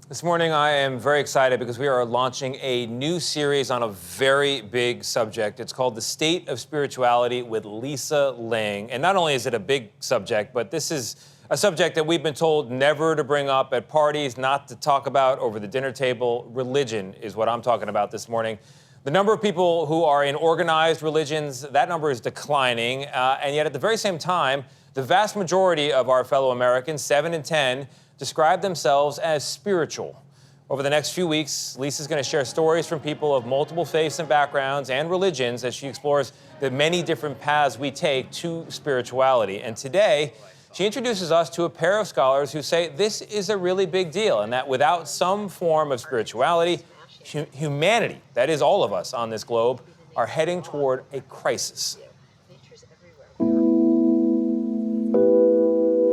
This morning, I am very excited because we are launching a new series on a very big subject. It's called The State of Spirituality with Lisa Ling. And not only is it a big subject, but this is a subject that we've been told never to bring up at parties, not to talk about over the dinner table. Religion is what I'm talking about this morning. The number of people who are in organized religions, that number is declining. And yet at the very same time, the vast majority of our fellow Americans, 7 in 10, describe themselves as spiritual. Over the next few weeks, Lisa's going to share stories from people of multiple faiths and backgrounds and religions as she explores the many different paths we take to spirituality. And today, she introduces us to a pair of scholars who say this is a really big deal and that without some form of spirituality, humanity, that is all of us on this globe, are heading toward a crisis.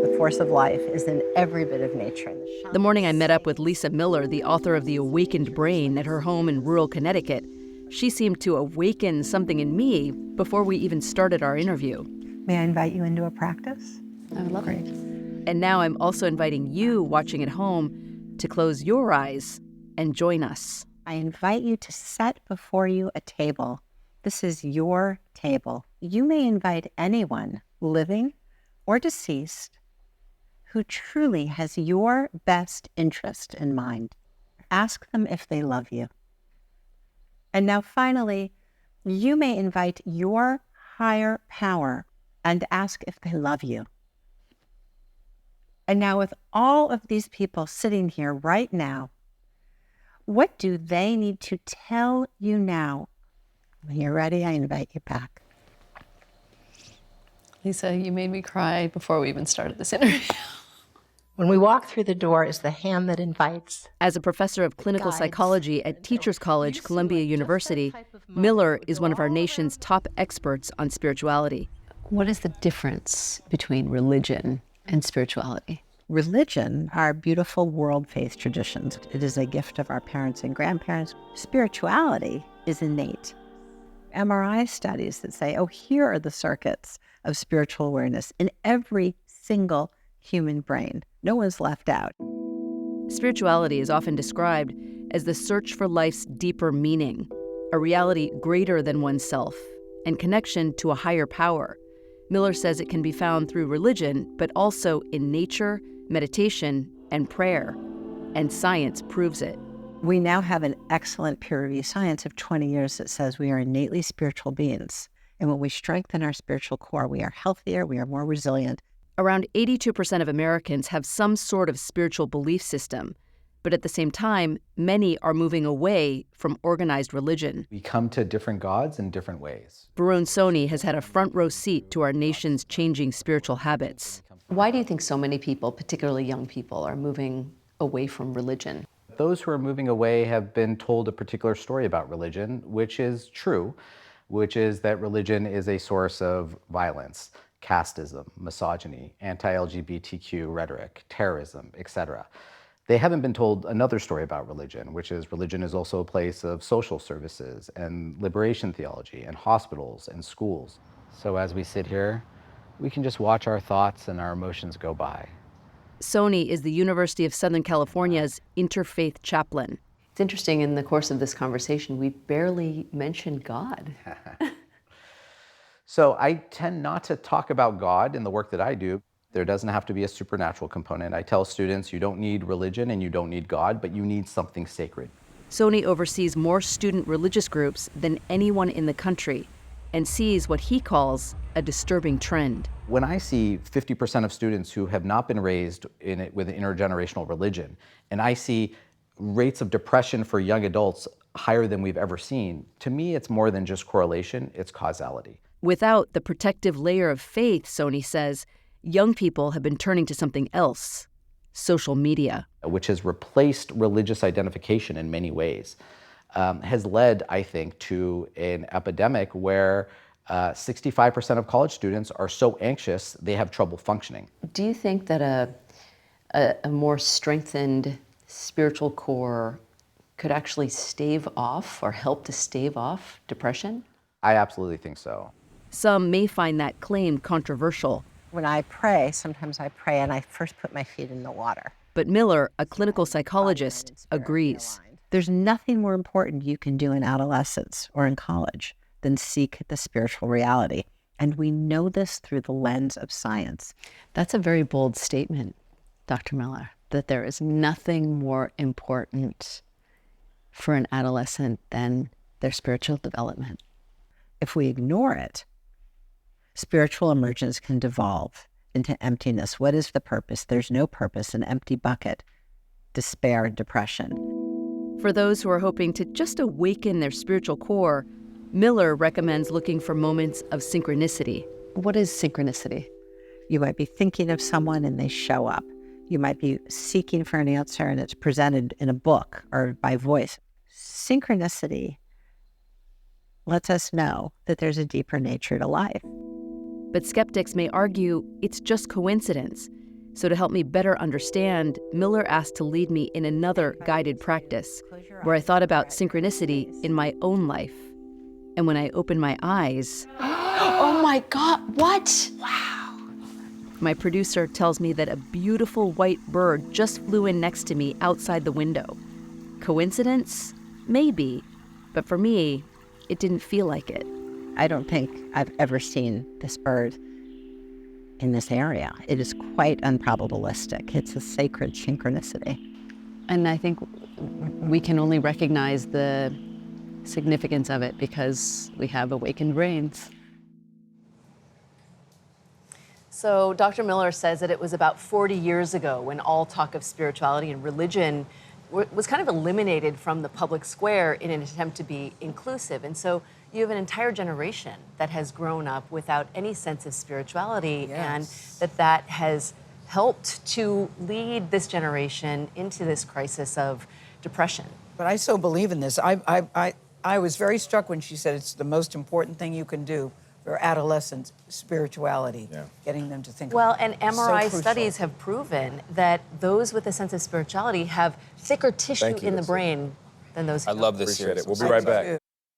The force of life is in every bit of nature. The morning I met up with Lisa Miller, the author of The Awakened Brain, at her home in rural Connecticut, she seemed to awaken something in me before we even started our interview. May I invite you into a practice? I would love it. And now I'm also inviting you, watching at home, to close your eyes and join us. I invite you to set before you a table. This is your table. You may invite anyone, living or deceased, who truly has your best interest in mind. Ask them if they love you. And now finally, you may invite your higher power and ask if they love you. And now with all of these people sitting here right now, what do they need to tell you now? When you're ready, I invite you back. Lisa, you made me cry before we even started this interview. When we walk through the door is the hand that invites. As a professor of clinical psychology at Teachers College, Columbia University, Miller is one of our nation's top experts on spirituality. What is the difference between religion and spirituality? Religion are beautiful world faith traditions. It is a gift of our parents and grandparents. Spirituality is innate. MRI studies that say, oh, here are the circuits of spiritual awareness in every single human brain. No one's left out. Spirituality is often described as the search for life's deeper meaning, a reality greater than oneself, and connection to a higher power. Miller says it can be found through religion, but also in nature, meditation, and prayer. And science proves it. We now have an excellent peer-reviewed science of 20 years that says we are innately spiritual beings. And when we strengthen our spiritual core, we are healthier, we are more resilient. Around 82% of Americans have some sort of spiritual belief system. But at the same time, many are moving away from organized religion. We come to different gods in different ways. Varun Soni has had a front row seat to our nation's changing spiritual habits. Why do you think so many people, particularly young people, are moving away from religion? Those who are moving away have been told a particular story about religion, which is true, which is that religion is a source of violence, casteism, misogyny, anti-LGBTQ rhetoric, terrorism, etc. They haven't been told another story about religion, which is religion is also a place of social services and liberation theology and hospitals and schools. So as we sit here, we can just watch our thoughts and our emotions go by. Soni is the University of Southern California's interfaith chaplain. It's interesting, in the course of this conversation, we barely mentioned God. So I tend not to talk about God in the work that I do. There doesn't have to be a supernatural component. I tell students you don't need religion and you don't need God, but you need something sacred. Soni oversees more student religious groups than anyone in the country and sees what he calls a disturbing trend. When I see 50% of students who have not been raised in it with an intergenerational religion, and I see rates of depression for young adults higher than we've ever seen, to me it's more than just correlation, it's causality. Without the protective layer of faith, Soni says, young people have been turning to something else, social media. Which has replaced religious identification in many ways, has led, I think, to an epidemic where 65% of college students are so anxious they have trouble functioning. Do you think that a more strengthened spiritual core could actually stave off or help to stave off depression? I absolutely think so. Some may find that claim controversial. When I pray, sometimes I pray and I first put my feet in the water. But Miller, a clinical psychologist, agrees. There's nothing more important you can do in adolescence or in college than seek the spiritual reality. And we know this through the lens of science. That's a very bold statement, Dr. Miller, that there is nothing more important for an adolescent than their spiritual development. If we ignore it, spiritual emergence can devolve into emptiness. What is the purpose? There's no purpose, an empty bucket, despair, depression. For those who are hoping to just awaken their spiritual core, Miller recommends looking for moments of synchronicity. What is synchronicity? You might be thinking of someone and they show up. You might be seeking for an answer and it's presented in a book or by voice. Synchronicity lets us know that there's a deeper nature to life. But skeptics may argue it's just coincidence. So to help me better understand, Miller asked to lead me in another guided practice where I thought about synchronicity in my own life. And when I opened my eyes... Oh my God, what? Wow. My producer tells me that a beautiful white bird just flew in next to me outside the window. Coincidence? Maybe. But for me, it didn't feel like it. I don't think I've ever seen this bird in this area. It is quite unprobabilistic. It's a sacred synchronicity. And I think we can only recognize the significance of it because we have awakened brains. So Dr. Miller says that it was about 40 years ago when all talk of spirituality and religion was kind of eliminated from the public square in an attempt to be inclusive. And so you have an entire generation that has grown up without any sense of spirituality, Yes. and that has helped to lead this generation into this crisis of depression. But I so believe in this. I was very struck when she said it's the most important thing you can do for adolescents, spirituality, getting them to think Well, about and it. MRI So studies have proven that those with a sense of spirituality have thicker tissue Thank you. in the brain than those who I don't. love this Appreciate series. it. We'll be right back.